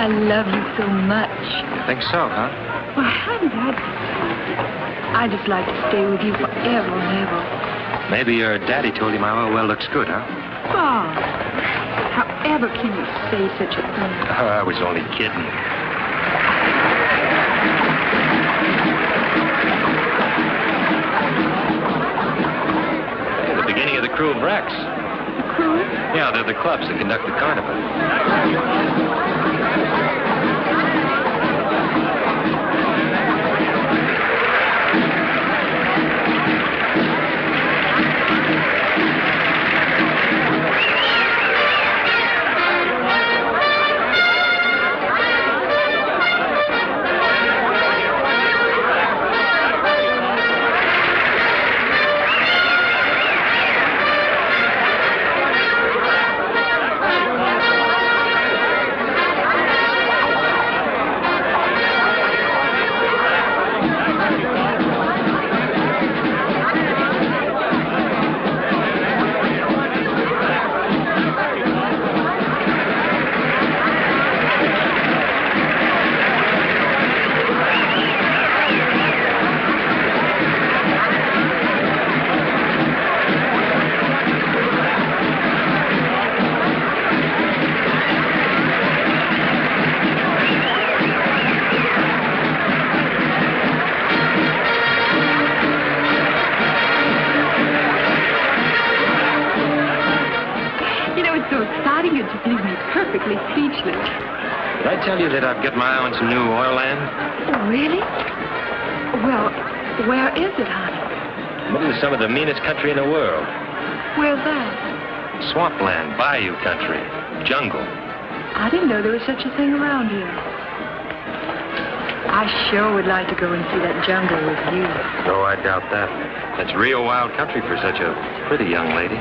I love you so much. You think so, huh? Well, honey, I'd just like to stay with you forever and ever. Maybe your daddy told you my oil well looks good, huh? Bob, however can you say such a thing? Oh, I was only kidding. Hey, the beginning of the crew of Rex. The crew? Yeah, they're the clubs that conduct the carnival. Did I tell you that I've got my eye on some new oil land? Oh, really? Well, where is it, honey? Middle of some of the meanest country in the world. Where's that? Swampland, bayou country, jungle. I didn't know there was such a thing around here. I sure would like to go and see that jungle with you. Oh, I doubt that. That's real wild country for such a pretty young lady.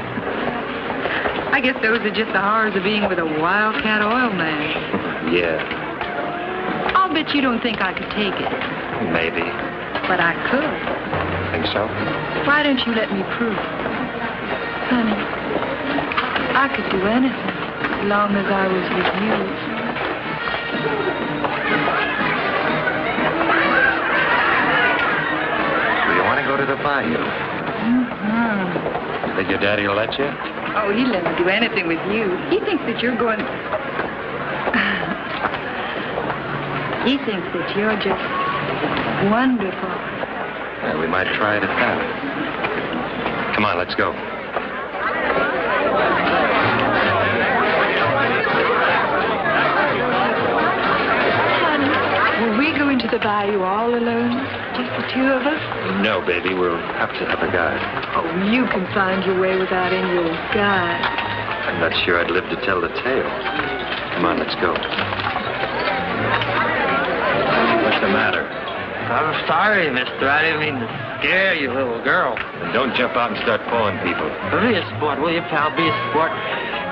I guess those are just the horrors of being with a wildcat oil man. Yeah. I'll bet you don't think I could take it. Maybe. But I could. Think so? Why don't you let me prove it? Honey, I could do anything as long as I was with you. So you want to go to the bayou? Mm-hmm. Think your daddy will let you? Oh, he'd let me do anything with you. He thinks that you're going... He thinks that you're just wonderful. Yeah, we might try it at that. Come on, let's go. Honey, will we go into the bayou all alone? Just the two of us? No, baby, we'll have to have a guide. Oh, you can find your way without any old guide. I'm not sure I'd live to tell the tale. Come on, let's go. What's the matter? I'm sorry, mister. I didn't mean to scare you, little girl. And don't jump out and start pulling people. Be a sport, will you, pal? Be a sport.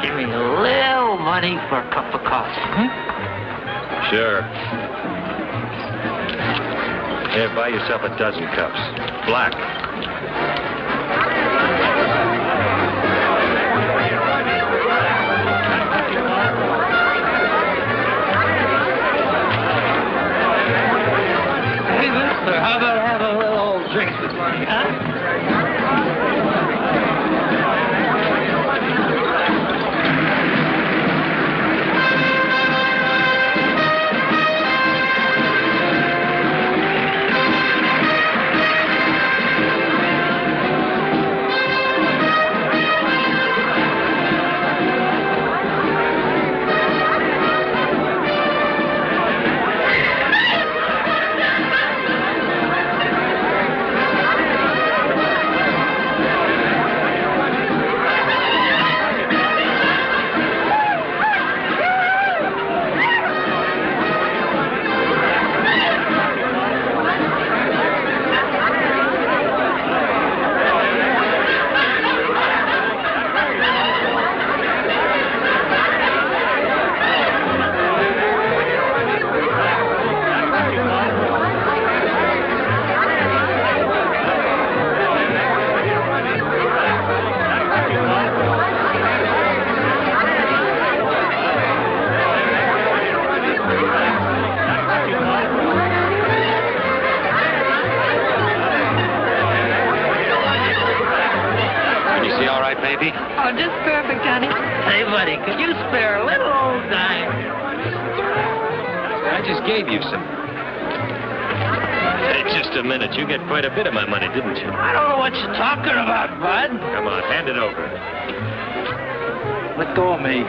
Give me a little money for a cup of coffee. Sure. Here, buy yourself a dozen cups. Black. Hey, mister, how about having a little old drink with me, huh? Oh, just perfect, honey. Hey, buddy, could you spare a little old dime? I just gave you some. Hey, just a minute. You get quite a bit of my money, didn't you? I don't know what you're talking about, bud. Come on, hand it over. Let go of me.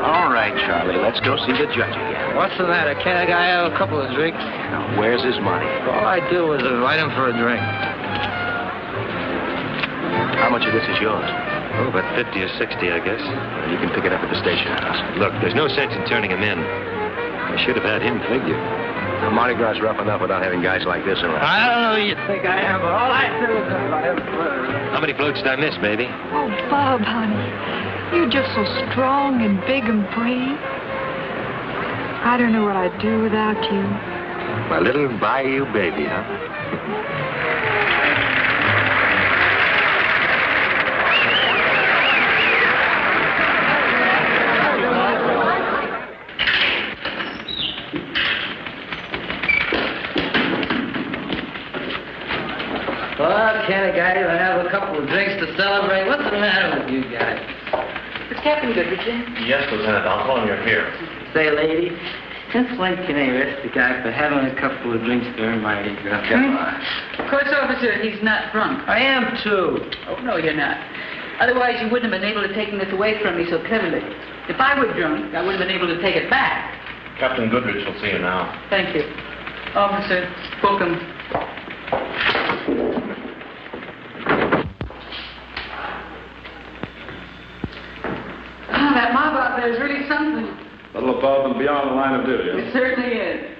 All right, Charlie, let's go see the judge again. What's the matter? Can't a guy have a couple of drinks? Now, where's his money? All I do is invite him for a drink. How much of this is yours? Oh, about 50 or 60, I guess. You can pick it up at the station house. Look, there's no sense in turning him in. I should have had him figured. Now, Mardi Gras is rough enough without having guys like this around. I don't know who you think I am, but all I do is invite him for a drink. How many floats did I miss, baby? Oh, Bob, honey. You're just so strong and big and brave. I don't know what I'd do without you. My little bayou baby, huh? Well, can't a guy even have a couple of drinks to celebrate? What's the matter with you guys? It's Captain Goodrich, eh? Yes, Lieutenant. I'll phone you here. Say, lady, since when can they arrest a guy for having a couple of drinks during Mardi Gras? Of course, officer, he's not drunk. I am, too. Oh, no, you're not. Otherwise, you wouldn't have been able to take this away from me so cleverly. If I were drunk, I wouldn't have been able to take it back. Captain Goodrich will see you now. Thank you. Officer, book him. Ah, that mob out there is really something. A little above and beyond the line of duty. It certainly is.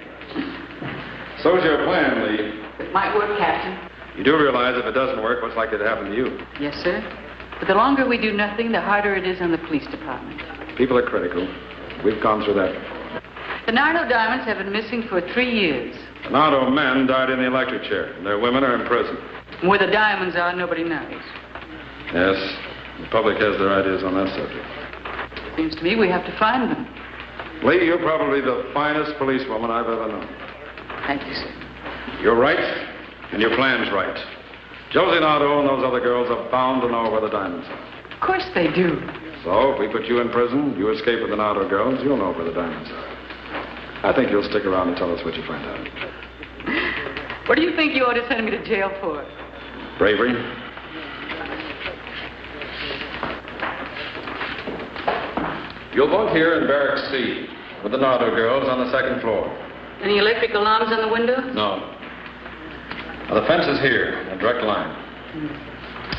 So's your plan, Lee. It might work, Captain. You do realize if it doesn't work, what's likely to happen to you? Yes, sir. But the longer we do nothing, the harder it is on the police department. People are critical. We've gone through that before. The Nardo diamonds have been missing for 3 years. The Nardo men died in the electric chair, and their women are in prison. And where the diamonds are, nobody knows. Yes, the public has their ideas on that subject. Seems to me we have to find them. Lee, you're probably the finest policewoman I've ever known. Thank you, sir. You're right, and your plan's right. Josie Nardo and those other girls are bound to know where the diamonds are. Of course they do. So, if we put you in prison, you escape with the Nardo girls, you'll know where the diamonds are. I think you'll stick around and tell us what you find out. What do you think you ought to send me to jail for? Bravery. You'll both here in Barracks C with the Nardo girls on the second floor. Any electric alarms on the windows? No. Now, the fence is here, a direct line.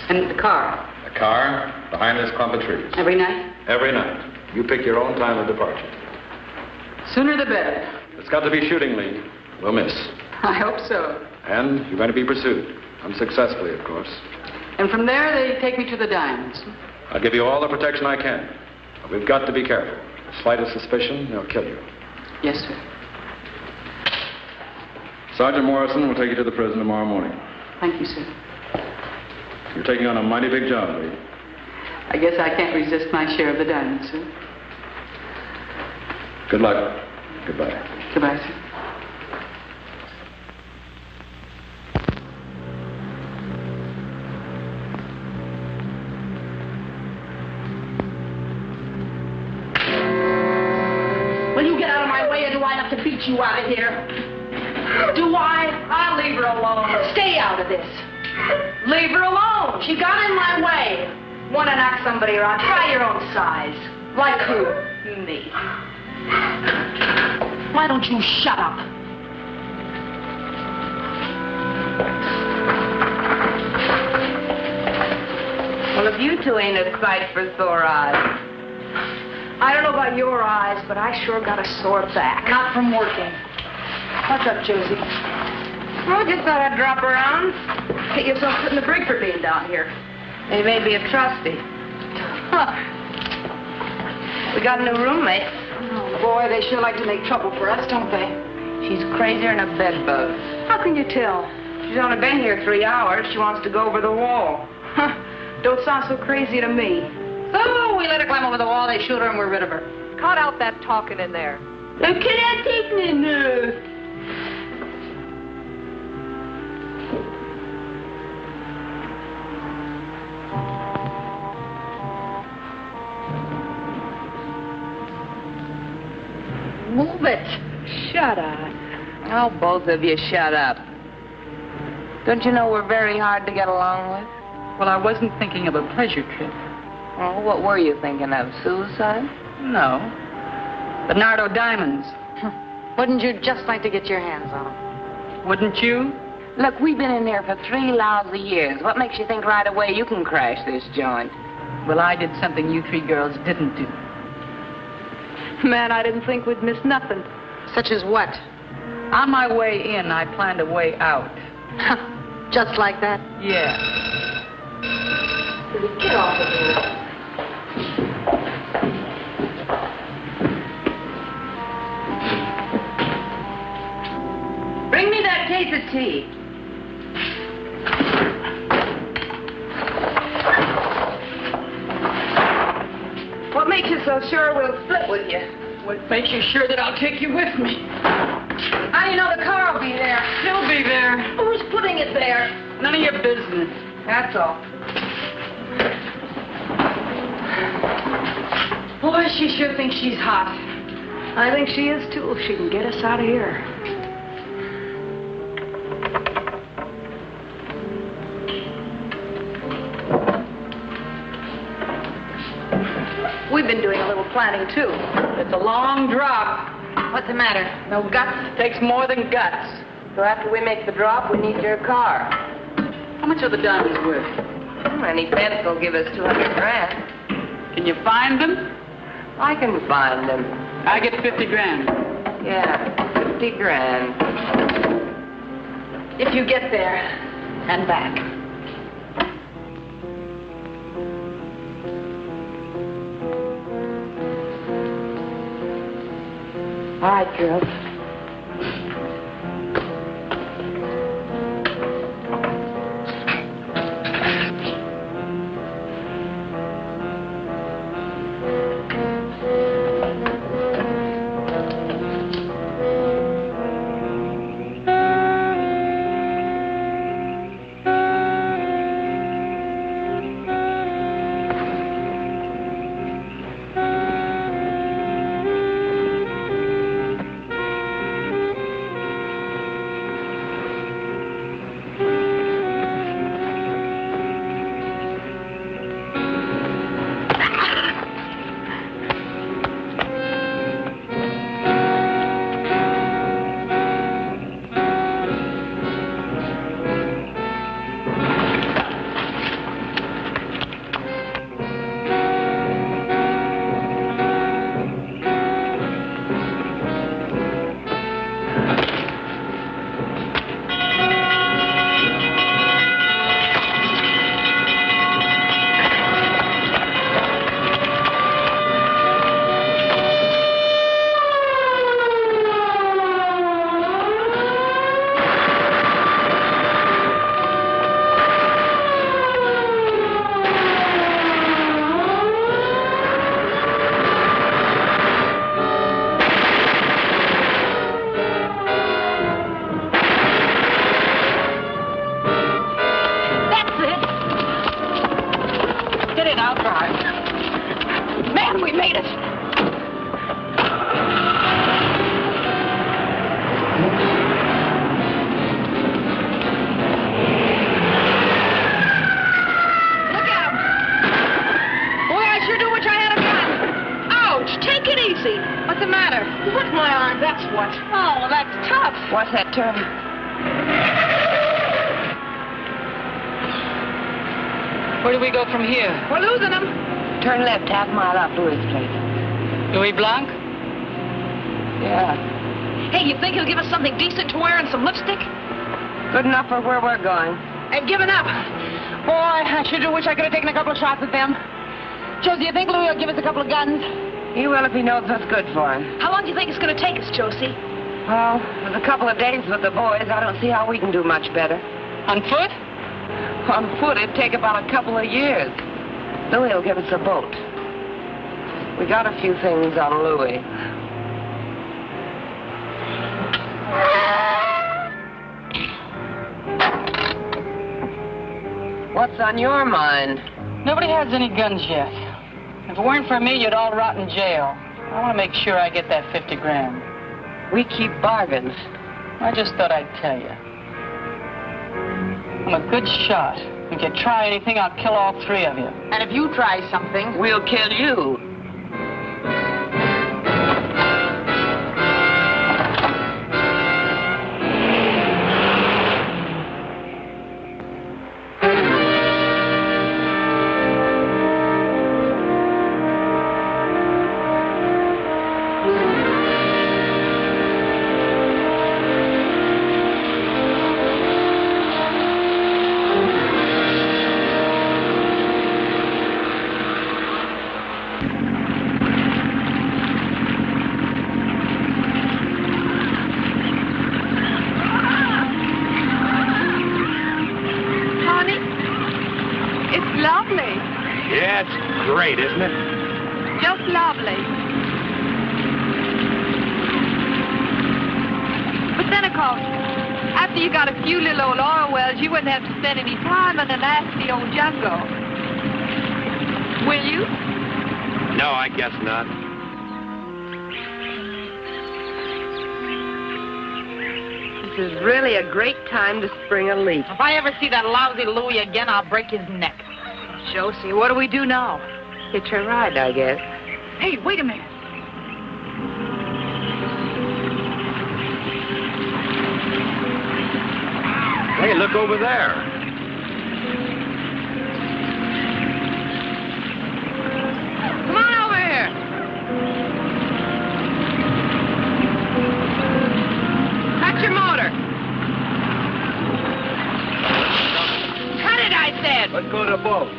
And the car? The car behind this clump of trees. Every night? Every night. You pick your own time of departure. Sooner the better. It's got to be shooting, Lee. We'll miss. I hope so. And you're going to be pursued. Unsuccessfully, of course. And from there, they take me to the diamonds. I'll give you all the protection I can. But we've got to be careful. The slightest suspicion, they'll kill you. Yes, sir. Sergeant Morrison will take you to the prison tomorrow morning. Thank you, sir. You're taking on a mighty big job, Lee. I guess I can't resist my share of the diamonds, sir. Good luck. Goodbye. Goodbye, sir. Will you get out of my way, or do I have to beat you out of here? Do I? I'll leave her alone. Stay out of this. Leave her alone. She got in my way. Want to knock somebody around? Try your own size. Like who? Me. Why don't you shut up? Well, if you two ain't a sight for sore eyes. I don't know about your eyes, but I sure got a sore back. Not from working. What's up, Josie? Well, just thought I'd drop around. Get yourself put in the brig for being down here. They may be a trustee. Huh. We got a new roommate. Oh, boy, they sure like to make trouble for us, don't they? She's crazier than a bedbug. How can you tell? She's only been here 3 hours. She wants to go over the wall. Huh. Don't sound so crazy to me. So we let her climb over the wall, they shoot her, and we're rid of her. Cut out that talking in there. Can I take me now? it. Shut up. Oh, both of you shut up. Don't you know we're very hard to get along with? Well, I wasn't thinking of a pleasure trip. Oh, what were you thinking of? Suicide? No. Bernardo diamonds. Wouldn't you just like to get your hands on them? Wouldn't you? Look, we've been in there for 3 lousy years. What makes you think right away you can crash this joint? Well, I did something you 3 girls didn't do. Man, I didn't think we'd miss nothing. Such as what? On my way in, I planned a way out. Just like that? Yeah. Get off of here. Bring me that case of tea. What makes you so sure we'll split with you? What makes you sure that I'll take you with me? How do you know the car will be there? She'll be there. Who's putting it there? None of your business. That's all. Boy, she sure thinks she's hot. I think she is, too, if she can get us out of here. We've been doing a little planning, too. It's a long drop. What's the matter? No guts takes more than guts. So after we make the drop, we need your car. How much are the diamonds worth? Any fence will give us 200 grand. Can you find them? I can find them. I get 50 grand. Yeah, 50 grand. If you get there and back. All right, girls. What's that turn? Where do we go from here? We're losing them. Turn left, half mile up Louis' place. Louis Blanc? Yeah. Hey, you think he'll give us something decent to wear and some lipstick? Good enough for where we're going. I've given up. Boy, I sure do wish I could have taken a couple of shots at them. Josie, you think Louis will give us a couple of guns? He will if he knows what's good for him. How long do you think it's going to take us, Josie? Well, with a couple of days with the boys, I don't see how we can do much better. On foot? On foot, it'd take about a couple of years. Louis will give us a boat. We got a few things on Louis. What's on your mind? Nobody has any guns yet. If it weren't for me, you'd all rot in jail. I want to make sure I get that 50 grand. We keep bargains. I just thought I'd tell you. I'm a good shot. If you try anything, I'll kill all three of you. And if you try something... We'll kill you. Great, isn't it? Just lovely. But then, of course, after you got a few little old oil wells, you wouldn't have to spend any time in the nasty old jungle. Will you? No, I guess not. This is really a great time to spring a leak. If I ever see that lousy Louie again, I'll break his neck. Josie, what do we do now? Hitch a ride, I guess. Hey, wait a minute. Hey, look over there. Come on over here. Cut your motor. Cut it, I said. Let's go to the boat.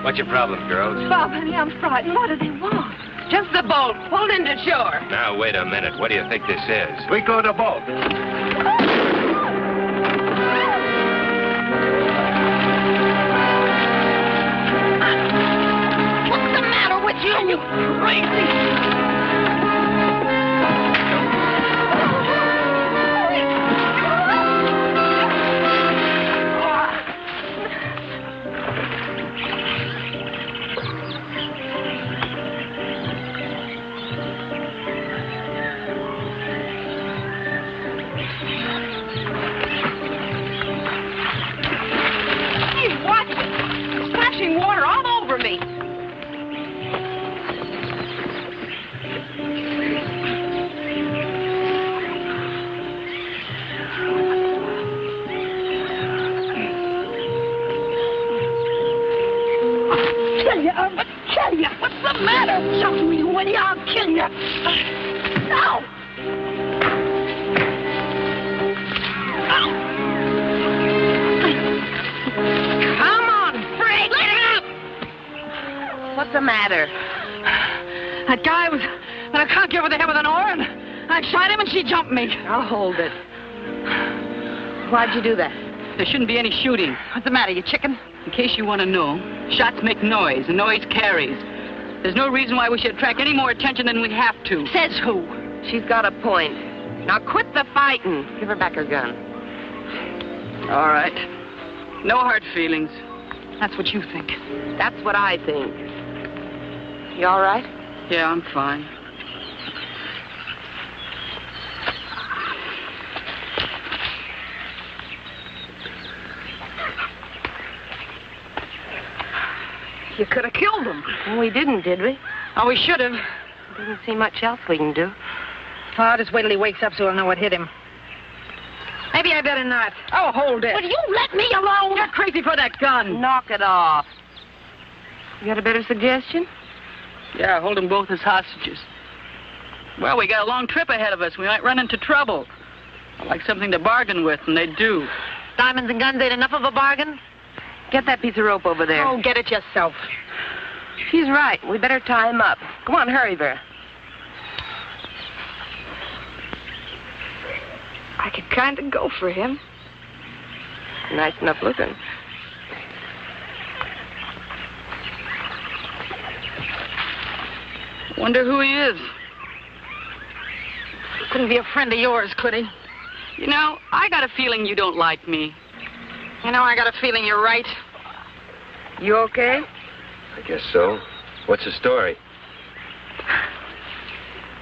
What's your problem, girls? Bob, honey, I'm frightened. What do they want? Just the boat. Pulled into shore. Now, wait a minute. What do you think this is? We go to the boat. What's the matter with you? You crazy! Water all over me. I'll kill you. What's the matter? Jump me, Woody. I'll kill you. No. What's the matter? That guy was... I conked you over the head with an oar, and I shot him, and she jumped me. I'll hold it. Why'd you do that? There shouldn't be any shooting. What's the matter, you chicken? In case you want to know, shots make noise, and noise carries. There's no reason why we should attract any more attention than we have to. Says who? She's got a point. Now quit the fighting. Give her back her gun. All right. No hard feelings. That's what you think. That's what I think. You all right? Yeah, I'm fine. You could have killed him. Well, we didn't, did we? Oh, we should have. Doesn't seem much else we can do. Oh, I'll just wait till he wakes up so he'll know what hit him. Maybe I better not. Oh, hold it. Will you let me alone? You're crazy for that gun. Knock it off. You got a better suggestion? Yeah, hold them both as hostages. Well, we got a long trip ahead of us. We might run into trouble. I like something to bargain with, and they do. Diamonds and guns ain't enough of a bargain? Get that piece of rope over there. Oh, get it yourself. She's right. We better tie him up. Come on, hurry, Vera. I could kind of go for him. Nice enough looking. Wonder who he is. Couldn't be a friend of yours, could he? You know, I got a feeling you don't like me. You know, I got a feeling you're right. You okay? I guess so. What's the story?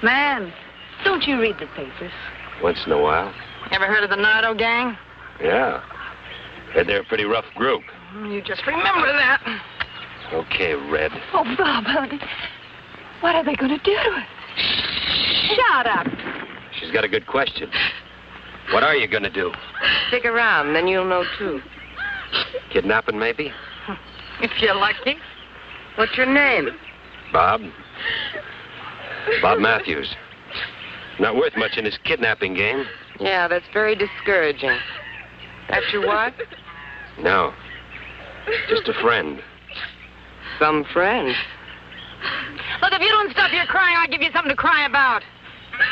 Man, don't you read the papers? Once in a while. Ever heard of the Nardo gang? Yeah. Heard they're a pretty rough group. You just remember that. Okay, Red. Oh, Bob, honey. What are they going to do to us? Shut up. She's got a good question. What are you going to do? Stick around, then you'll know, too. Kidnapping, maybe? If you're lucky. What's your name? Bob. Bob Matthews. Not worth much in this kidnapping game. Yeah, that's very discouraging. That's your wife? No. Just a friend. Some friend. Look, if you don't stop your crying, I'll give you something to cry about.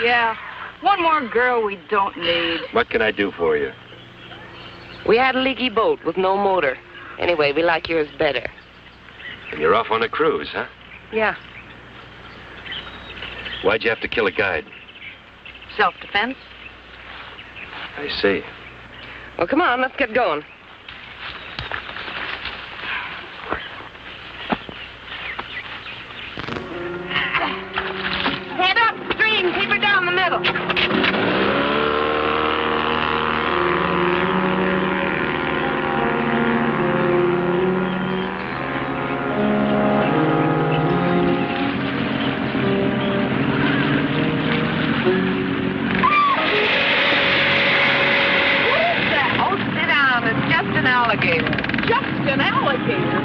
Yeah. One more girl we don't need. What can I do for you? We had a leaky boat with no motor. Anyway, we like yours better. And you're off on a cruise, huh? Yeah. Why'd you have to kill a guide? Self-defense? I see. Well, come on, let's get going. Head upstream, keep her down the middle. Just an alligator.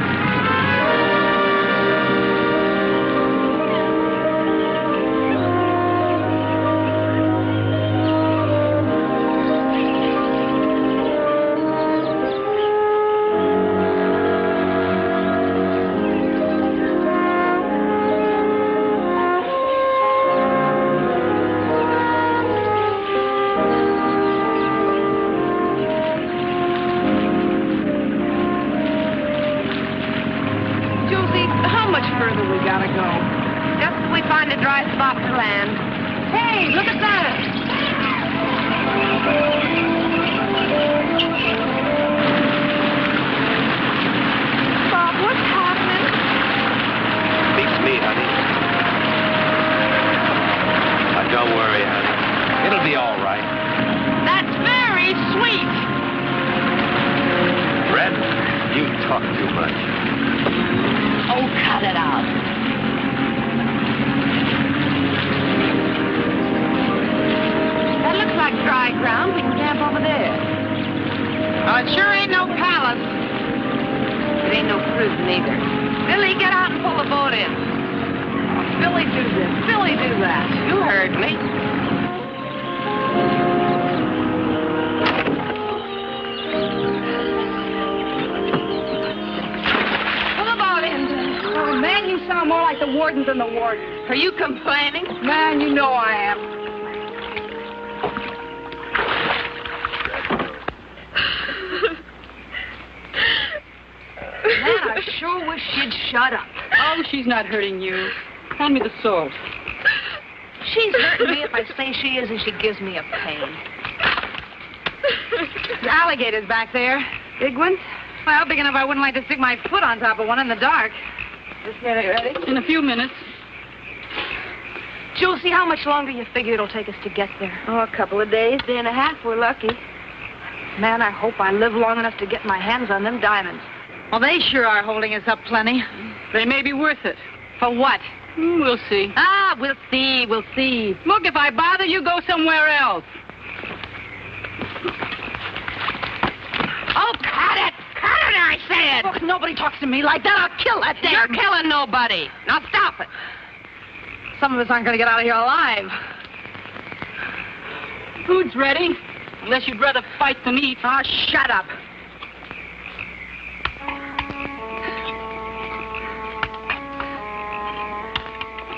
Are you complaining? Man, you know I am. Man, I sure wish she'd shut up. Oh, she's not hurting you. Hand me the salt. She's hurting me if I say she is, and she gives me a pain. The alligators back there. Big ones? Well, big enough I wouldn't like to stick my foot on top of one in the dark. Just get it ready. In a few minutes. Josie, how much longer you figure it'll take us to get there? Oh, a couple of days, day and a half, we're lucky. Man, I hope I live long enough to get my hands on them diamonds. Well, they sure are holding us up plenty. They may be worth it. For what? We'll see. Ah, we'll see, we'll see. Look, if I bother you, go somewhere else. Oh, cut it! Cut it, I said! Look, nobody talks to me like that. I'll kill that damn... You're killing nobody. Now stop it. Some of us aren't going to get out of here alive. Food's ready. Unless you'd rather fight than eat. Oh, shut up.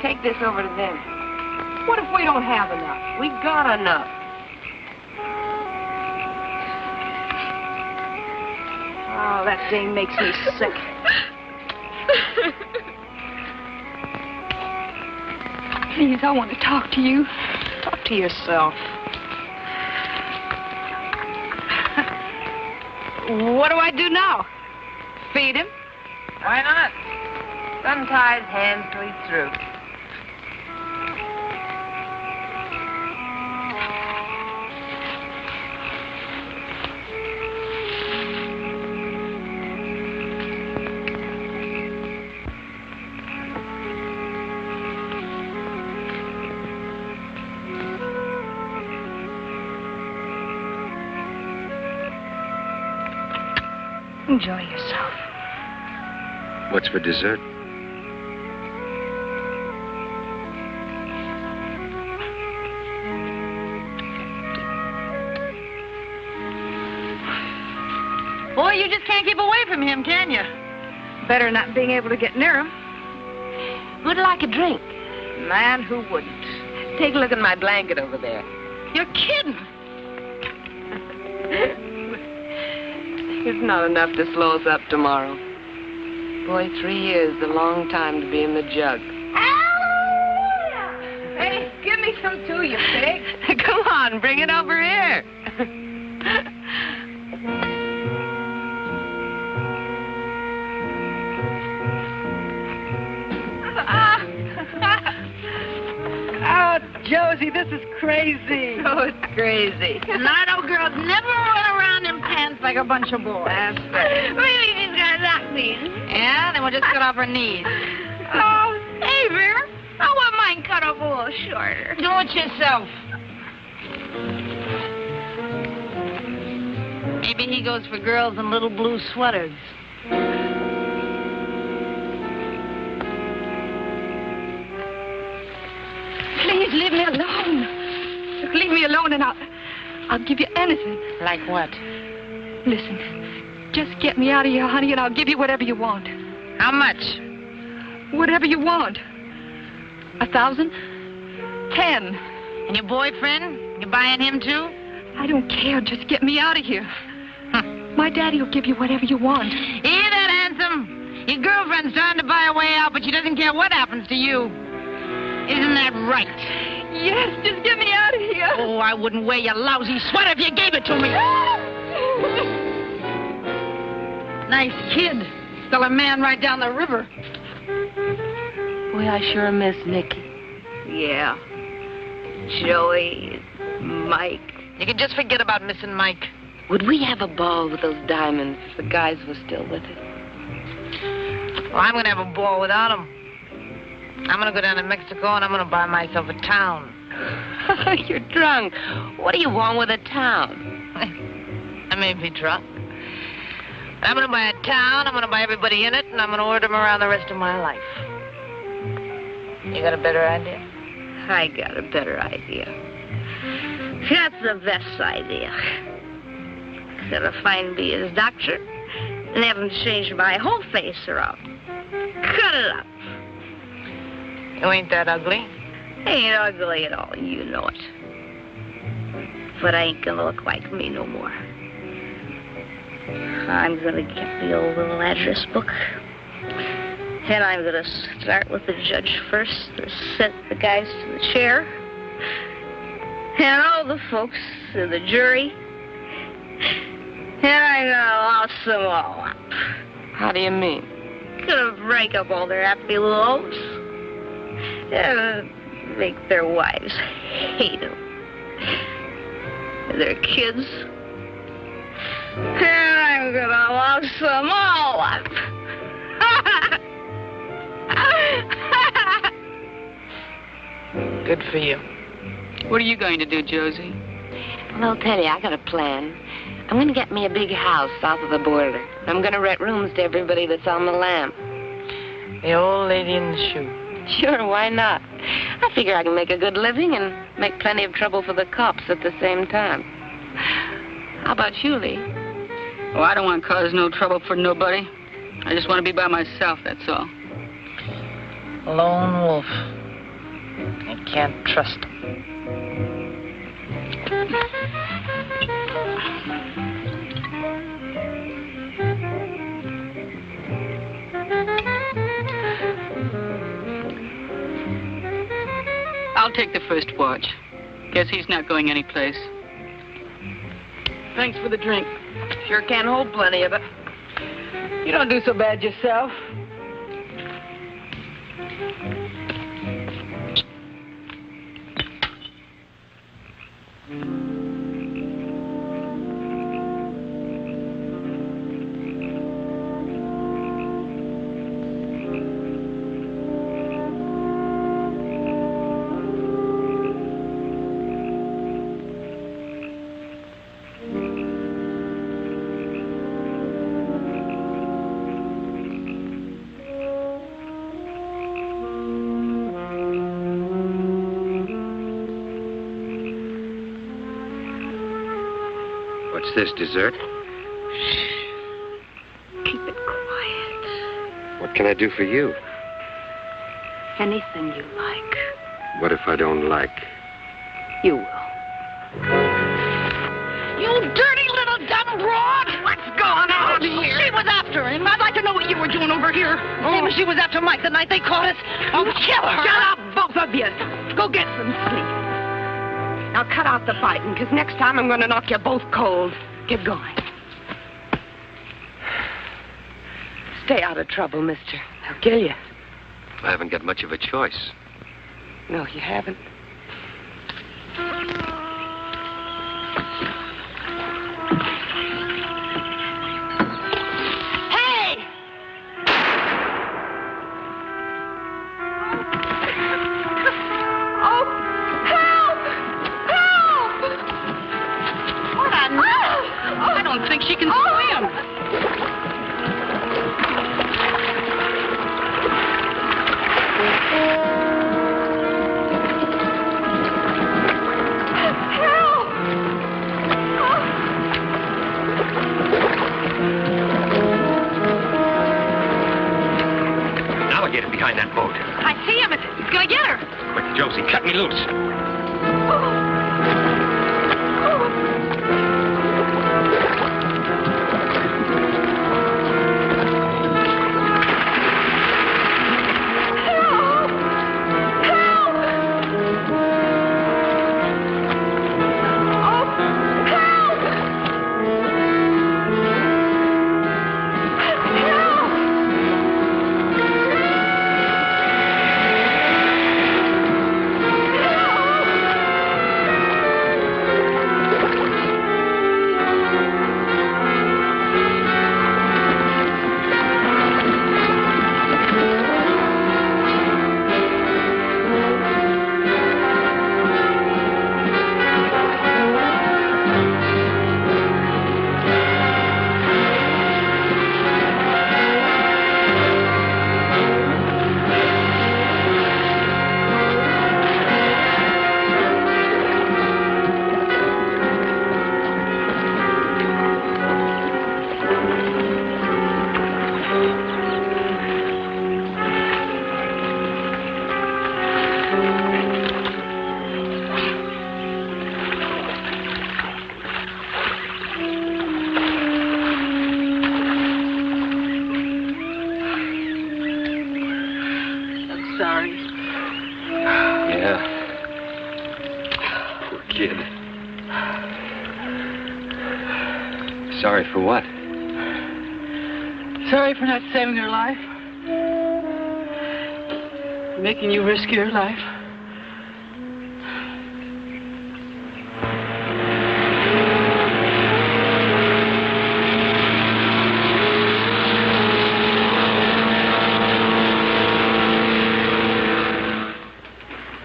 Take this over to them. What if we don't have enough? We got enough. Oh, that thing makes me sick. Please, I want to talk to you. Talk to yourself. What do I do now? Feed him? Why not? Untie his hands till he's through. Enjoy yourself. What's for dessert? Boy, you just can't keep away from him, can you? Better not being able to get near him. Who'd like a drink? Man, who wouldn't? Take a look at my blanket over there. You're kidding. It's not enough to slow us up tomorrow. Boy, 3 years is a long time to be in the jug. Hallelujah! Hey, give me some too, you pig. Come on, bring it over here. Oh, Josie, this is crazy. Oh, it's crazy. Nardo girls never run around in pants like a bunch of boys. That's right. Really, she's got knock these. Yeah, then we'll just cut off her knees. Oh, hey, Vera. I want mine cut off a little shorter. Do it yourself. Maybe he goes for girls in little blue sweaters. Please leave me alone. Just leave me alone and I'll give you anything. Like what? Listen, just get me out of here, honey, and I'll give you whatever you want. How much? Whatever you want. 1,000? 10. And your boyfriend? You buying him too? I don't care. Just get me out of here. My daddy will give you whatever you want. Hear that, handsome? Your girlfriend's trying to buy a way out, but she doesn't care what happens to you. Isn't that right? Yes, just get me out of here. Oh, I wouldn't wear your lousy sweater if you gave it to me. Nice kid. Still a man right down the river. Boy, I sure miss Nicky. Yeah. Joey, Mike. You can just forget about missing Mike. Would we have a ball with those diamonds if the guys were still with us? Well, I'm going to have a ball without him. I'm going to go down to Mexico and I'm going to buy myself a town. You're drunk. What do you want with a town? I may be drunk. But I'm going to buy a town, I'm going to buy everybody in it, and I'm going to order them around the rest of my life. You got a better idea? I got a better idea. That's the best idea. Gotta find me his doctor and have him change my whole face around. Cut it up. You ain't that ugly. Ain't ugly at all, you know it. But I ain't gonna look like me no more. I'm gonna get the old little address book. And I'm gonna start with the judge first to set the guys to the chair. And all the folks to the jury. And I'm gonna louse them all up. How do you mean? Gonna break up all their happy little homes. And make their wives hate them. And their kids. And I'm gonna louse them all up. Good for you. What are you going to do, Josie? Well, I'll tell you, I got a plan. I'm going to get me a big house south of the border. I'm going to rent rooms to everybody that's on the lam. The old lady in the shoe. Sure, why not? I figure I can make a good living and make plenty of trouble for the cops at the same time. How about you, Lee? Oh, I don't want to cause no trouble for nobody. I just want to be by myself, that's all. Lone wolf. I can't trust him. I'll take the first watch. Guess he's not going anyplace. Thanks for the drink. Sure can hold plenty of it. You don't do so bad yourself. What's this, dessert? Keep it quiet. What can I do for you? Anything you like. What if I don't like? You will. You dirty little dumb broad! What's going on here? She was after him. I'd like to know what you were doing over here. Same as she was after Mike the night they caught us. I'll kill her. Shut up, both of you. Go get some sleep. Now cut out the fighting, because next time I'm going to knock you both cold. Get going. Stay out of trouble, mister. They'll kill you. I haven't got much of a choice. No, you haven't. I don't think she can swim. Now I'll get it behind that boat. I see him. He's going to get her. Quick, Josie, cut me loose. Sorry. Yeah. Poor kid. Sorry for what? Sorry for not saving her life. Making you risk your life.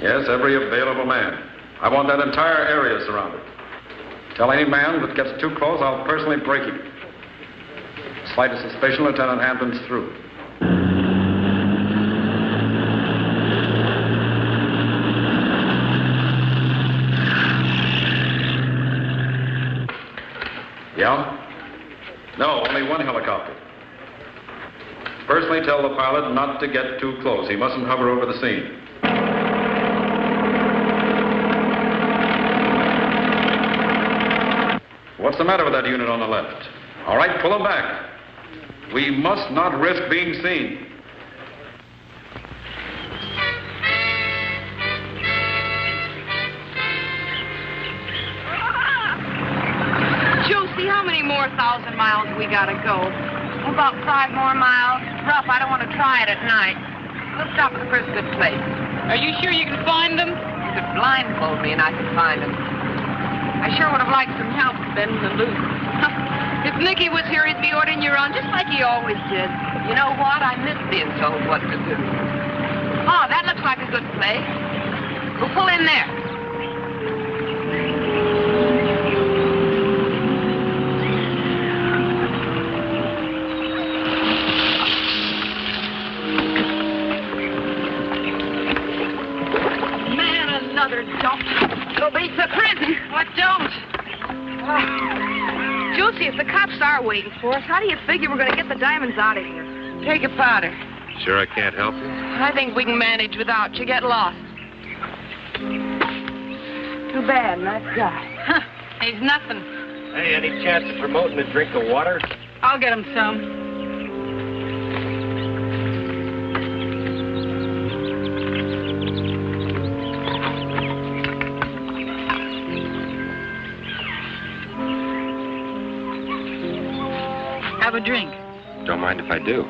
Yes, every available man. I want that entire area surrounded. Tell any man that gets too close, I'll personally break him. Slightest suspicion, Lieutenant Hampton's through. Yeah? No, only one helicopter. Personally tell the pilot not to get too close. He mustn't hover over the scene. What's the matter with that unit on the left? All right, pull them back. We must not risk being seen. Josie, how many more 1,000 miles we got to go? About 5 more miles. Rough, I don't want to try it at night. We'll stop at the first good place. Are you sure you can find them? You could blindfold me and I could find them. I sure would have liked some help bending the loop. If Nicky was here, he'd be ordering you around just like he always did. You know what? I miss being told what to do. Oh, that looks like a good place. We'll pull in there. Man, another dump. It'll be to prison. What don't? Josie, if the cops are waiting for us, how do you figure we're going to get the diamonds out of here? Take a powder. Sure I can't help you? I think we can manage without you. Get lost. Too bad, nice guy. Huh, he's nothing. Hey, any chance of promoting a drink of water? I'll get him some. Have a drink. Don't mind if I do.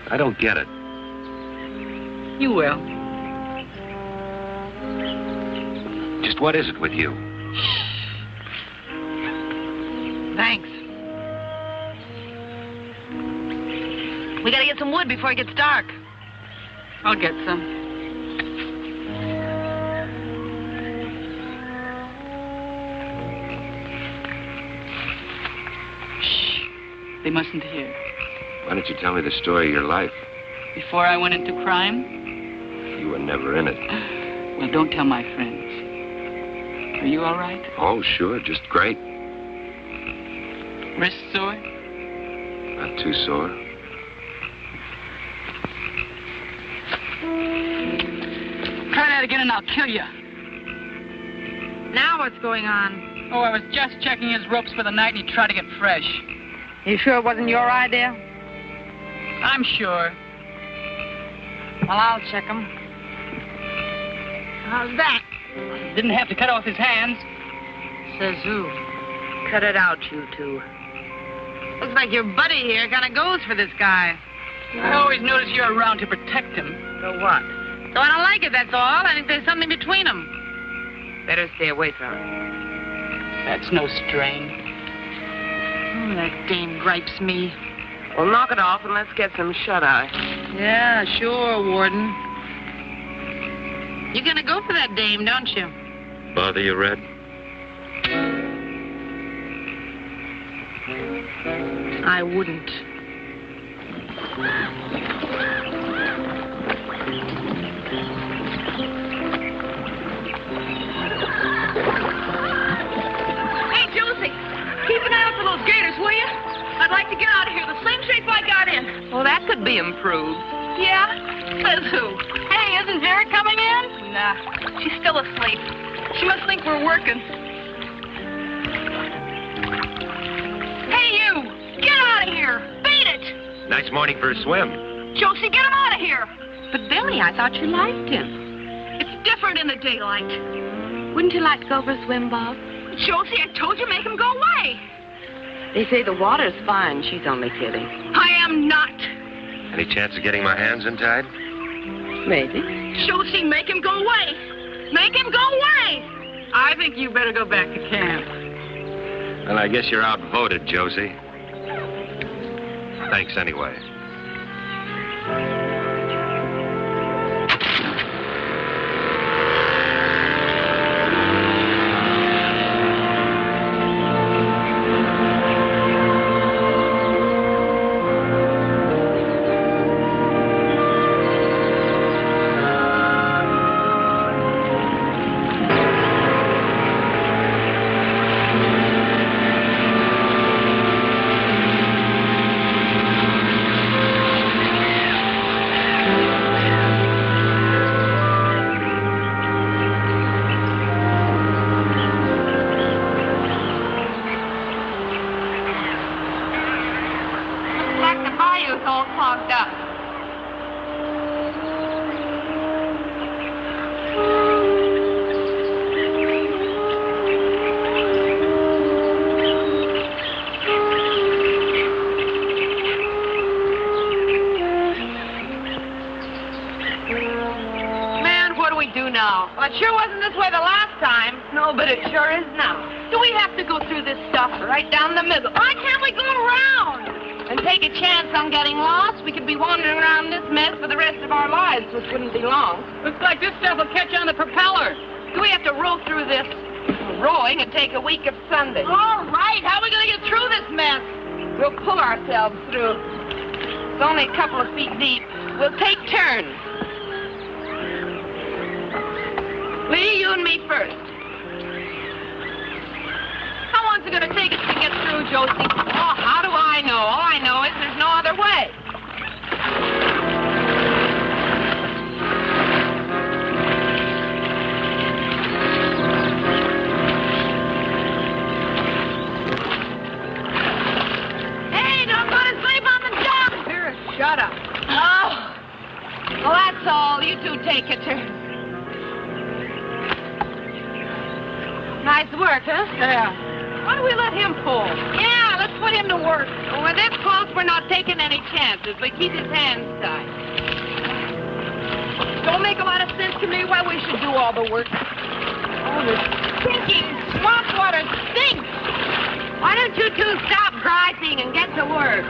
I don't get it. You will. Just what is it with you? Thanks. We gotta get some wood before it gets dark. I'll get some. Shh. They mustn't hear. Why don't you tell me the story of your life? Before I went into crime? You were never in it. Well, don't tell my friends. Are you all right? Oh, sure, just great. Wrist sore? Not too sore. Try that again and I'll kill you. Now what's going on? Oh, I was just checking his ropes for the night and he tried to get fresh. You sure it wasn't your idea? I'm sure. Well, I'll check him. How's that? Didn't have to cut off his hands. Says who? Cut it out, you two. Looks like your buddy here kind of goes for this guy. I always notice you're around to protect him. So what? So I don't like it, that's all. I think there's something between them. Better stay away from him. That's no strain. Oh, that dame gripes me. Well, knock it off and let's get some shut-eye. Yeah, sure, Warden. You're gonna go for that dame, don't you? Bother you, Red? I wouldn't. Hey, Josie, keep an eye out for those gators, will you? I'd like to get out of here the same shape I got in. Well, that could be improved. Yeah? Says who? Hey, isn't Vera coming in? Nah, she's still asleep. She must think we're working. Hey, you! Get out of here! Beat it! Nice morning for a swim. Josie, get him out of here! But, Billy, I thought you liked him. It's different in the daylight. Wouldn't you like to go for a swim, Bob? Josie, I told you make him go away. They say the water's fine. She's only kidding. I am not. Any chance of getting my hands untied? Maybe. Josie, make him go away. Make him go away. I think you better go back to camp. Well, I guess you're outvoted, Josie. Thanks anyway. But it sure is now. Do we have to go through this stuff right down the middle? Why can't we go around? And take a chance on getting lost? We could be wandering around this mess for the rest of our lives, which wouldn't be long. Looks like this stuff will catch on the propeller. Do we have to row through this? Rowing would take a week of Sunday. All right. How are we going to get through this mess? We'll pull ourselves through. It's only a couple of feet deep. We'll take turns. Lee, you and me first. long's it going to take us to get through, Josie? Oh, how do I know? All I know is there's no other way. Hey, don't go to sleep on the job. Here, shut up. Oh. Well, that's all. You two take your turn. Nice work, huh? Yeah. Why don't we let him pull? Yeah, let's put him to work. When we're this close, we're not taking any chances. We keep his hands tied. Don't make a lot of sense to me why we should do all the work. Oh, this stinking swamp water stinks. Why don't you two stop griping and get to work?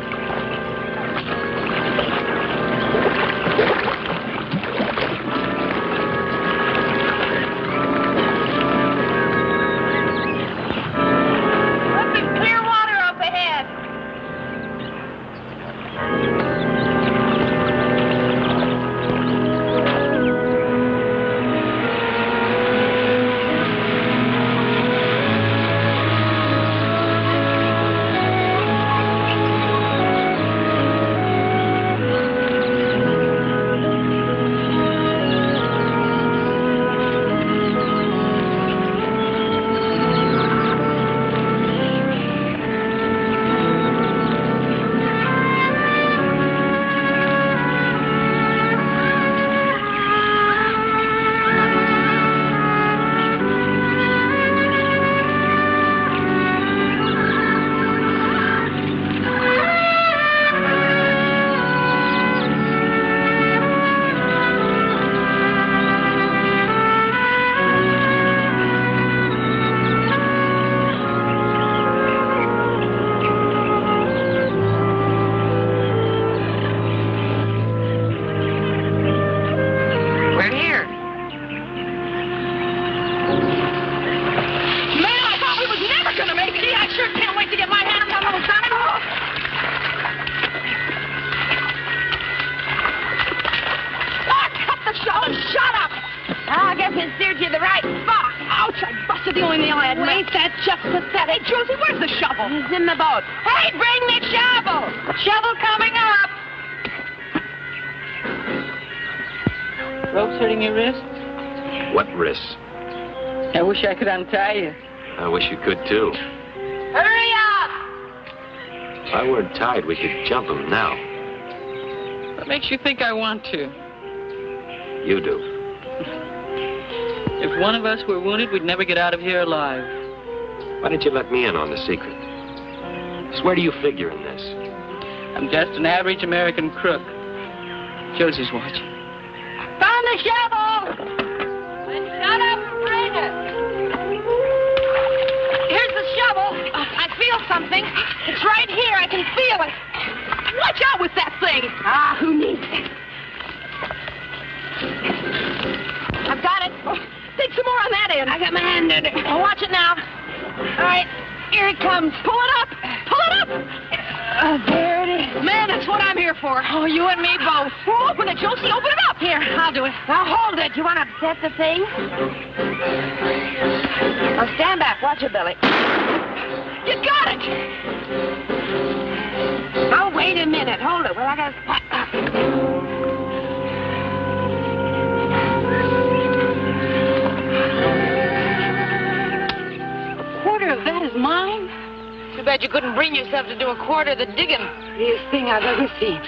It's in the boat. Hey, bring me shovel! Shovel coming up! Rope's hurting your wrist? What wrists? I wish I could untie you. I wish you could, too. Hurry up! If I weren't tied, we could jump him now. What makes you think I want to? You do. If one of us were wounded, we'd never get out of here alive. Why didn't you let me in on the secret? Just where do you figure in this? I'm just an average American crook. Josie's watching. Found the shovel! Then shut up and bring it. Here's the shovel. I feel something. It's right here. I can feel it. Watch out with that thing. Ah, who needs it? I've got it. Oh, take some more on that end. I got my hand in it. Oh, watch it now. All right, here it comes. Pull it up. Pull it up. There it is. Man, that's what I'm here for. Oh, you and me both. Well, open it, Josie. Open it up. Here, I'll do it. Now, hold it. You want to upset the thing? Now, stand back. Watch it, Billy. You got it. Oh, wait a minute. Hold it. Well, I got to... Of that is mine? Too bad you couldn't bring yourself to do a quarter of the digging. Easiest thing I've ever seen.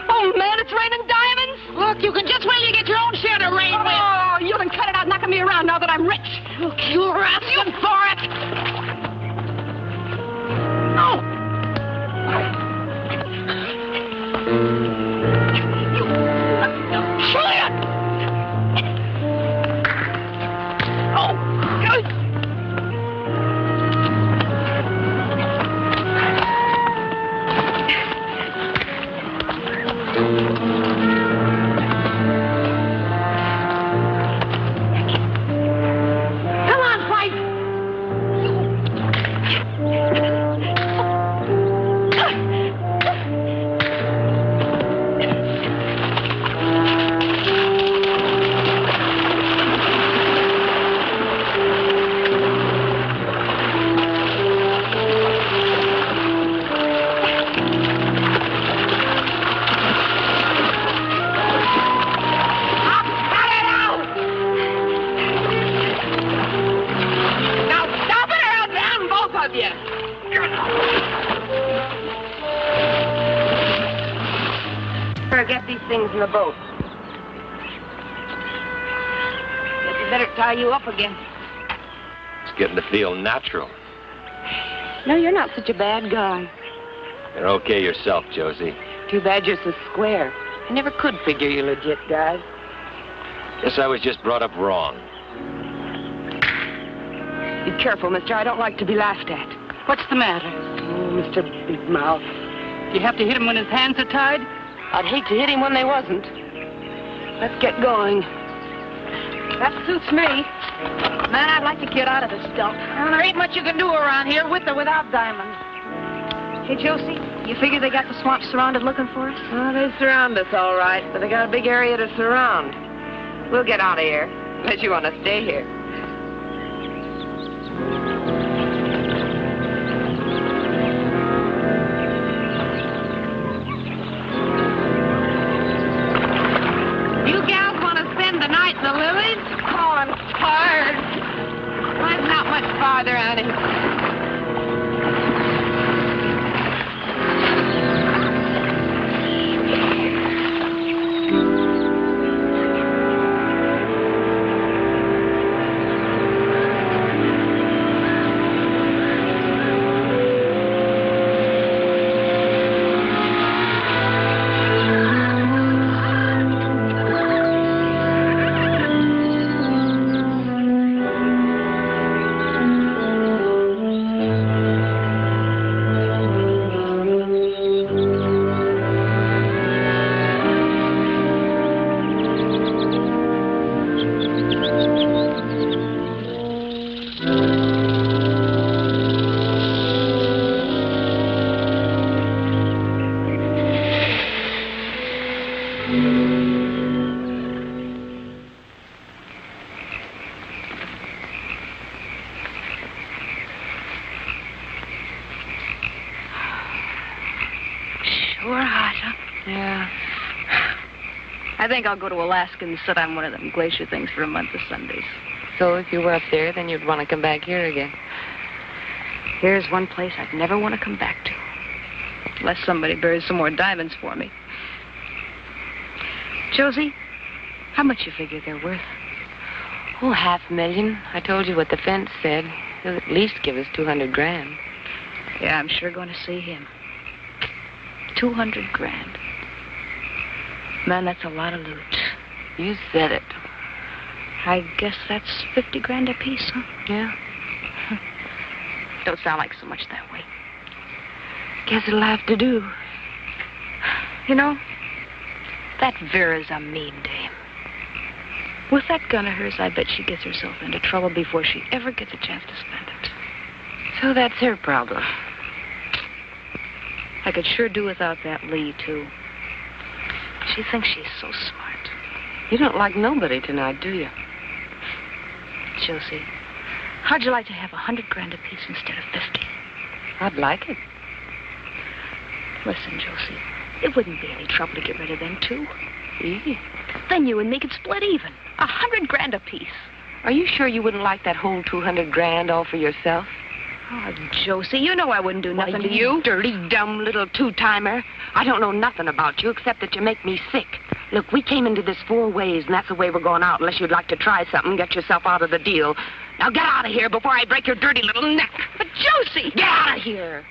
Oh, man, it's raining diamonds. Look, you can just wait till you get your own share to rain with. Oh, you can cut it out knocking me around now that I'm rich. Look, you're asking for it. No. Try it. Oh, good. things in the boat. Guess we better tie you up again. It's getting to feel natural. No, you're not such a bad guy. You're okay yourself, Josie. Too bad you're so square. I never could figure you legit guys. Guess I was just brought up wrong. Be careful, mister. I don't like to be laughed at. What's the matter? Oh, Mr. Big Mouth. You have to hit him when his hands are tied? I'd hate to hit him when they wasn't. Let's get going. That suits me. Man, I'd like to get out of this stuff. Well, there ain't much you can do around here with or without diamonds. Hey, Josie, you figure they got the swamp surrounded looking for us? Oh, they surround us all right, but they got a big area to surround. We'll get out of here, unless you want to stay here. You gals want to spend the night in the lilies? Oh, I'm tired. Mine's not much farther, Annie. Sure hot, huh? Yeah. I think I'll go to Alaska and sit on one of them glacier things for a month of Sundays. So if you were up there, then you'd want to come back here again. Here's one place I'd never want to come back to. Unless somebody buries some more diamonds for me. Josie, how much you figure they're worth? Oh, $500,000. I told you what the fence said. He'll at least give us $200,000. Yeah, I'm sure going to see him. $200,000. Man, that's a lot of loot. You said it. I guess that's $50,000 apiece, huh? Yeah. Don't sound like so much that way. Guess it'll have to do. You know, that Vera's a mean dame. With that gun of hers, I bet she gets herself into trouble before she ever gets a chance to spend it. So that's her problem. I could sure do without that Lee, too. She thinks she's so smart. You don't like nobody tonight, do you? Josie, how'd you like to have $100,000 apiece instead of 50? I'd like it. Listen, Josie, it wouldn't be any trouble to get rid of them, too. Easy. Then you and me could split even. $100,000 apiece. Are you sure you wouldn't like that whole $200,000 all for yourself? Oh, Josie, you know I wouldn't do nothing to you you. Dirty, dumb little two-timer. I don't know nothing about you except that you make me sick. Look, we came into this 4 ways, and that's the way we're going out, unless you'd like to try something, get yourself out of the deal. Now get out of here before I break your dirty little neck. But, Josie! Get out of here!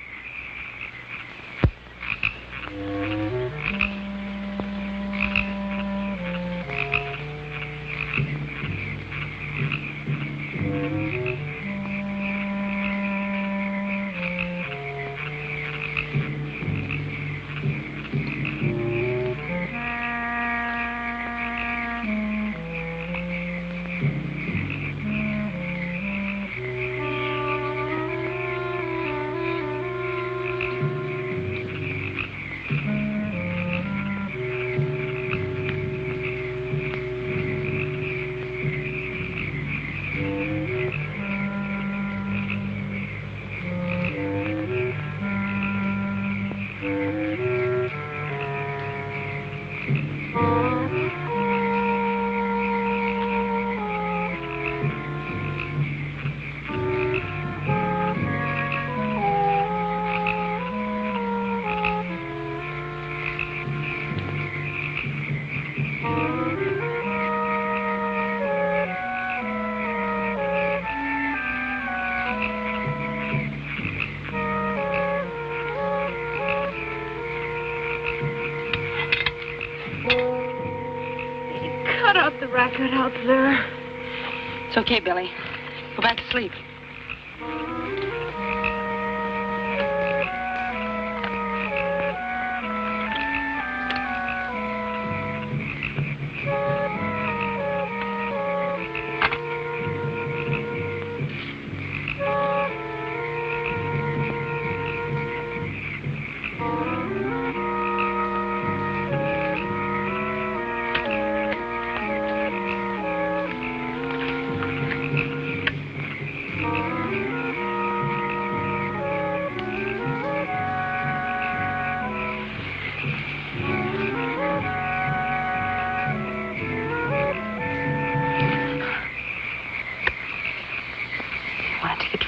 the racket out there. It's okay, Billy. Go back to sleep.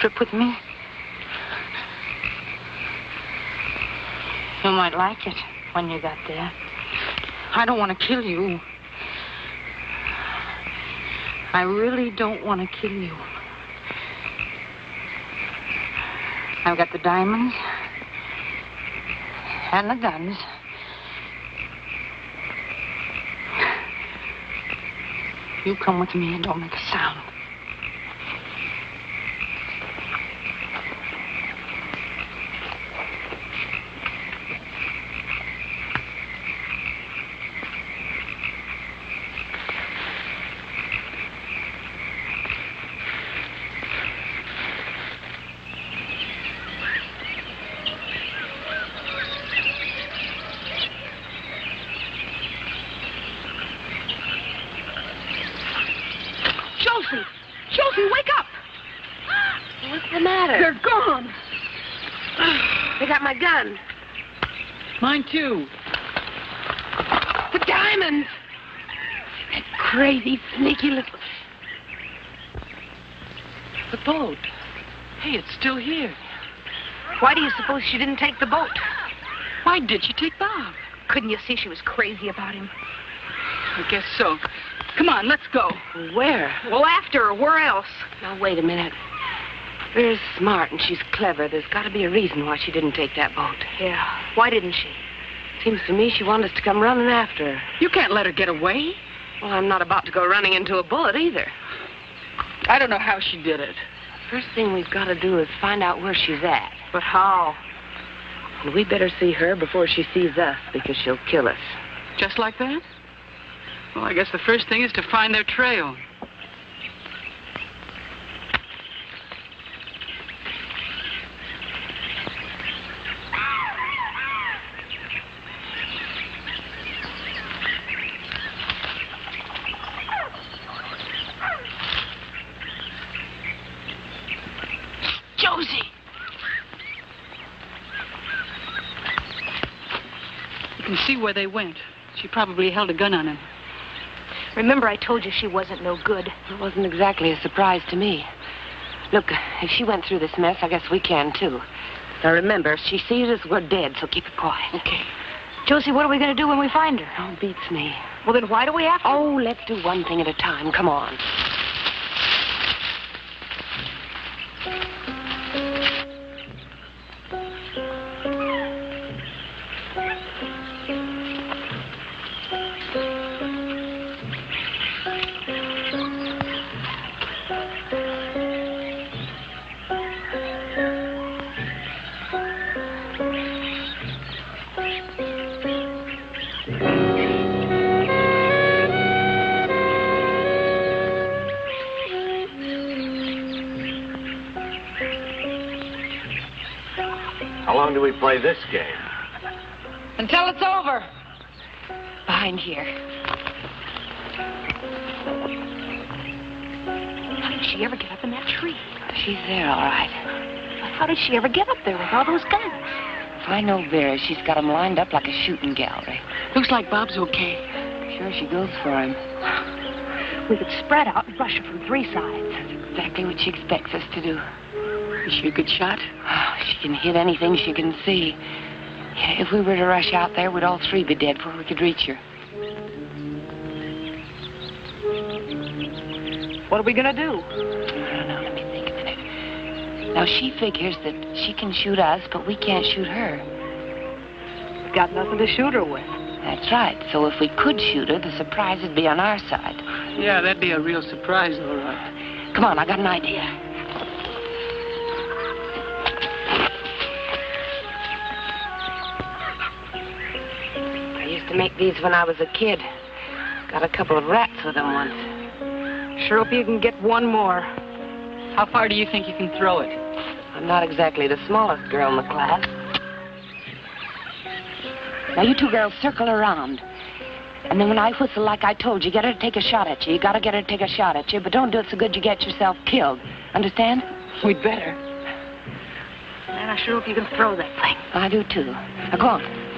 Trip with me? You might like it when you got there. I don't want to kill you. I really don't want to kill you. I've got the diamonds and the guns. You come with me and don't make a sound. Josie, wake up! What's the matter? They're gone. They got my gun. Mine, too. The diamonds! That crazy, sneaky little... The boat. Hey, it's still here. Why do you suppose she didn't take the boat? Why did she take Bob? Couldn't you see she was crazy about him? I guess so. Come on, let's go. Where? Well, after her. Where else? Now, wait a minute. Vera's smart and she's clever. There's got to be a reason why she didn't take that boat. Yeah. Why didn't she? Seems to me she wanted us to come running after her. You can't let her get away. Well, I'm not about to go running into a bullet either. I don't know how she did it. First thing we've got to do is find out where she's at. But how? And we better see her before she sees us, because she'll kill us. Just like that? Well, I guess the first thing is to find their trail. Josie! You can see where they went. She probably held a gun on him. Remember I told you she wasn't no good? It wasn't exactly a surprise to me. Look, if she went through this mess, I guess we can, too. Now, remember, if she sees us, we're dead, so keep it quiet. Okay. Josie, what are we going to do when we find her? Oh, beats me. Well, then why do we have to? Oh, let's do one thing at a time. Come on. How long do we play this game? Until it's over. Behind here. How did she ever get up in that tree? She's there, all right. How did she ever get up there with all those guns? If I know Vera, she's got them lined up like a shooting gallery. Looks like Bob's okay. Sure she goes for him. We could spread out and rush her from three sides. That's exactly what she expects us to do. Is she a good shot? Oh, she can hit anything she can see. If we were to rush out there, we'd all three be dead before we could reach her. What are we going to do? I don't know. Let me think a minute. Now, she figures that she can shoot us, but we can't shoot her. Got nothing to shoot her with. That's right. So if we could shoot her, the surprise would be on our side. Yeah, that'd be a real surprise, all right. Come on, I got an idea. I used to make these when I was a kid. Got a couple of rats with them once. Sure hope you can get one more. How far do you think you can throw it? I'm not exactly the smallest girl in the class. Now, you two girls circle around. And then when I whistle like I told you, get her to take a shot at you. You gotta get her to take a shot at you, but don't do it so good you get yourself killed. Understand? We'd better. Man, I sure hope you can throw that thing. I do, too. Now, go on.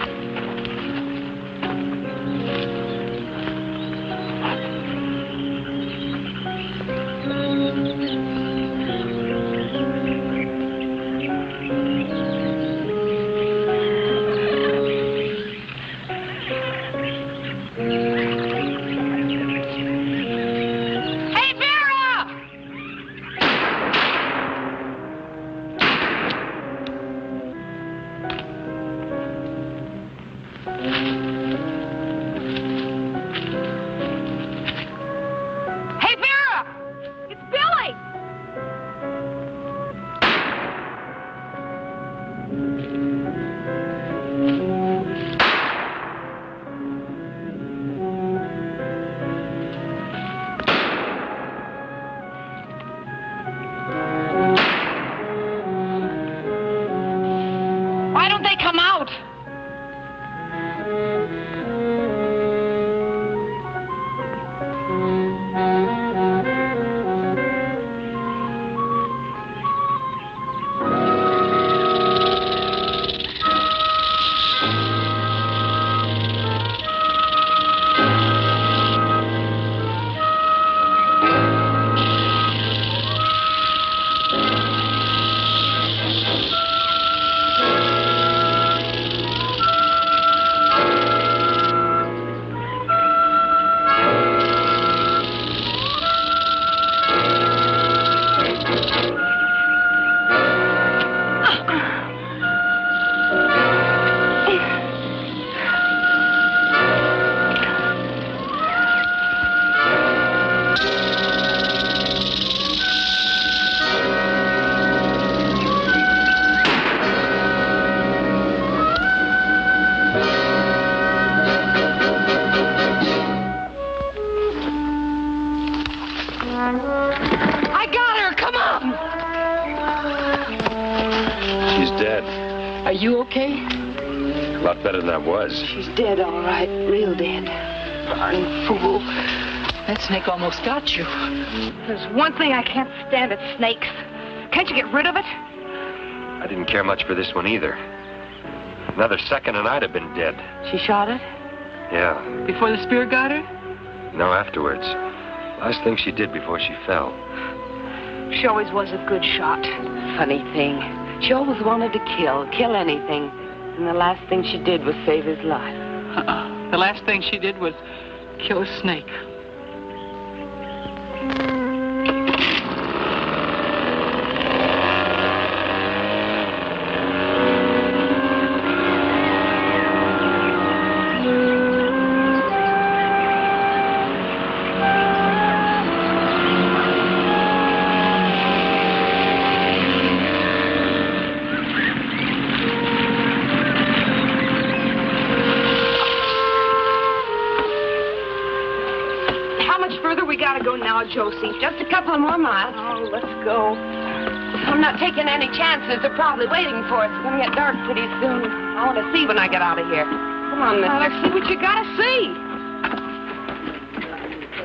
Are you okay? A lot better than I was. She's dead, all right. Real dead. Darn fool. That snake almost got you. There's one thing I can't stand, it's snakes. Can't you get rid of it? I didn't care much for this one either. Another second and I'd have been dead. She shot it? Yeah. Before the spear got her? No, afterwards. Last thing she did before she fell. She always was a good shot. Funny thing. She always wanted to kill anything. And the last thing she did was save his life. The last thing she did was kill a snake. Josie, just a couple of more miles. Oh, let's go. I'm not taking any chances. They're probably waiting for us. It's going to get dark pretty soon. I want to see when I get out of here. Come on, mister. Let's see what you got to see.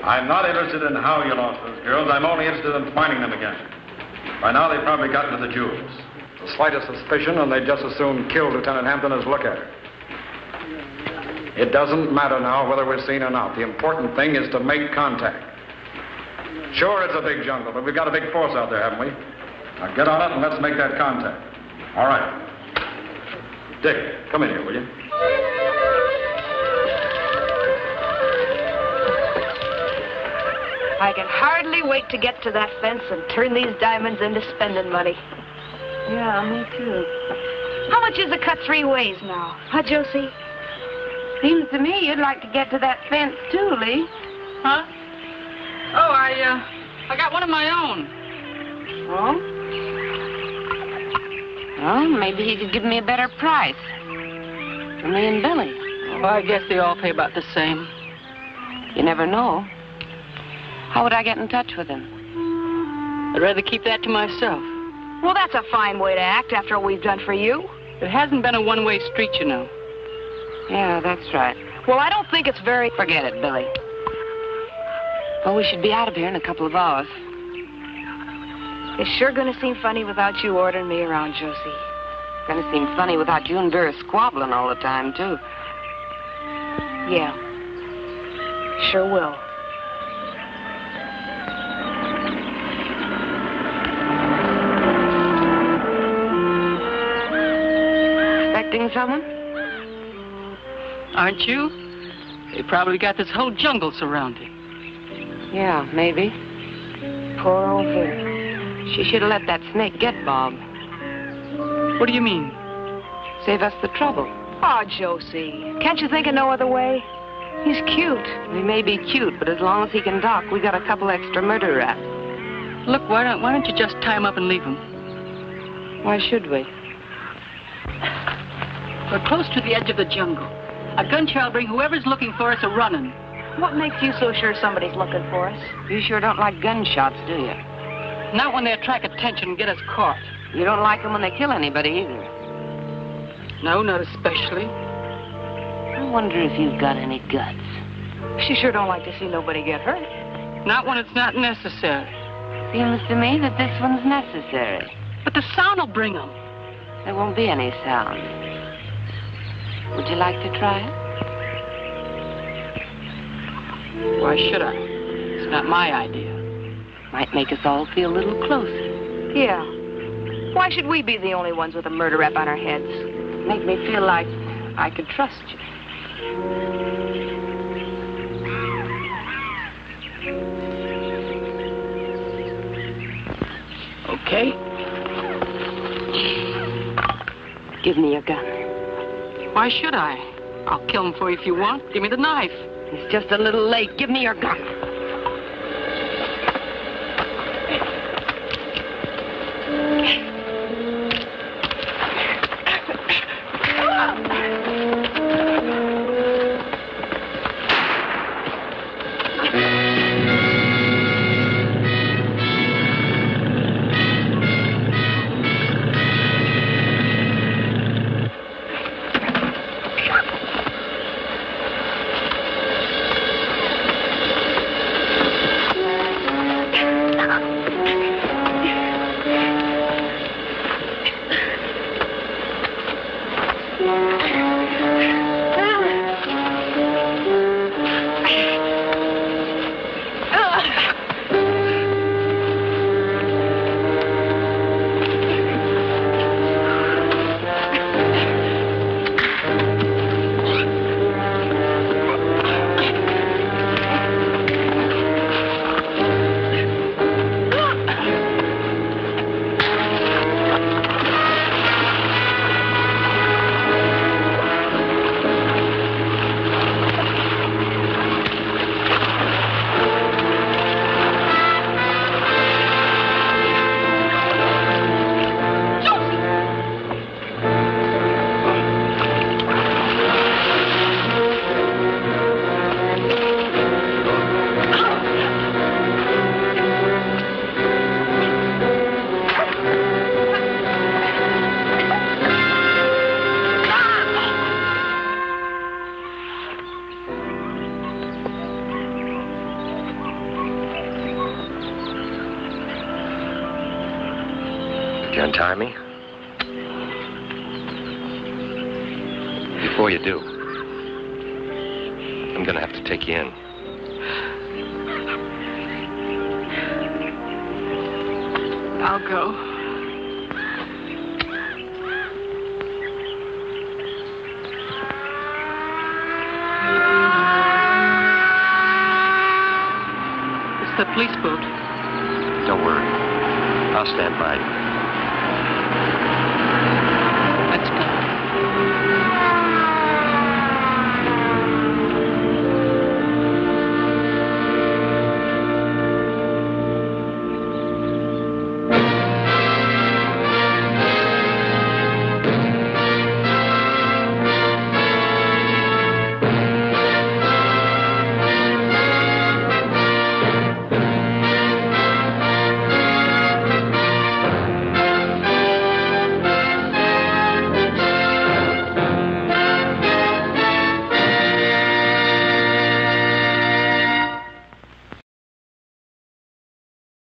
I'm not interested in how you lost those girls. I'm only interested in finding them again. By now, they've probably gotten to the jewels. The slightest suspicion, and they'd just as soon kill Lieutenant Hampton as look at her. It doesn't matter now whether we're seen or not. The important thing is to make contact. Sure, it's a big jungle, but we've got a big force out there, haven't we? Now get on it and let's make that contact. All right. Dick, come in here, will you? I can hardly wait to get to that fence and turn these diamonds into spending money. Yeah, me too. How much is a cut 3 ways now? Huh, Josie? Seems to me you'd like to get to that fence too, Lee. Huh? Oh, I got one of my own. Oh? Well, maybe he could give me a better price. For me and Billy. Well, I guess they all pay about the same. You never know. How would I get in touch with him? I'd rather keep that to myself. Well, that's a fine way to act after all we've done for you. It hasn't been a one-way street, you know. Yeah, that's right. Well, I don't think it's very... Forget it, Billy. Well, we should be out of here in a couple of hours. It's sure gonna seem funny without you ordering me around, Josie. Gonna seem funny without you and Vera squabbling all the time, too. Yeah. Sure will. Expecting someone? Aren't you? They probably got this whole jungle surrounded. Yeah, maybe. Poor old Vera. She should have let that snake get Bob. What do you mean? Save us the trouble. Oh, Josie. Can't you think of no other way? He's cute. He may be cute, but as long as he can talk, we got a couple extra murder raps. Look, why don't you just tie him up and leave him? Why should we? We're close to the edge of the jungle. A gunshot will bring whoever's looking for us a-running. What makes you so sure somebody's looking for us? You sure don't like gunshots, do you? Not when they attract attention and get us caught. You don't like them when they kill anybody either. No, not especially. I wonder if you've got any guts. She sure don't like to see nobody get hurt. Not when it's not necessary. Seems to me that this one's necessary. But the sound will bring them. There won't be any sound. Would you like to try it? Why should I? It's not my idea. Might make us all feel a little closer. Yeah. Why should we be the only ones with a murder rap on our heads? Make me feel like I could trust you. Okay. Give me your gun. Why should I? I'll kill him for you if you want. Give me the knife. It's just a little late. Give me your gun. You untie me? Before you do, I'm gonna have to take you in. I'll go. It's the police boat. Don't worry. I'll stand by you.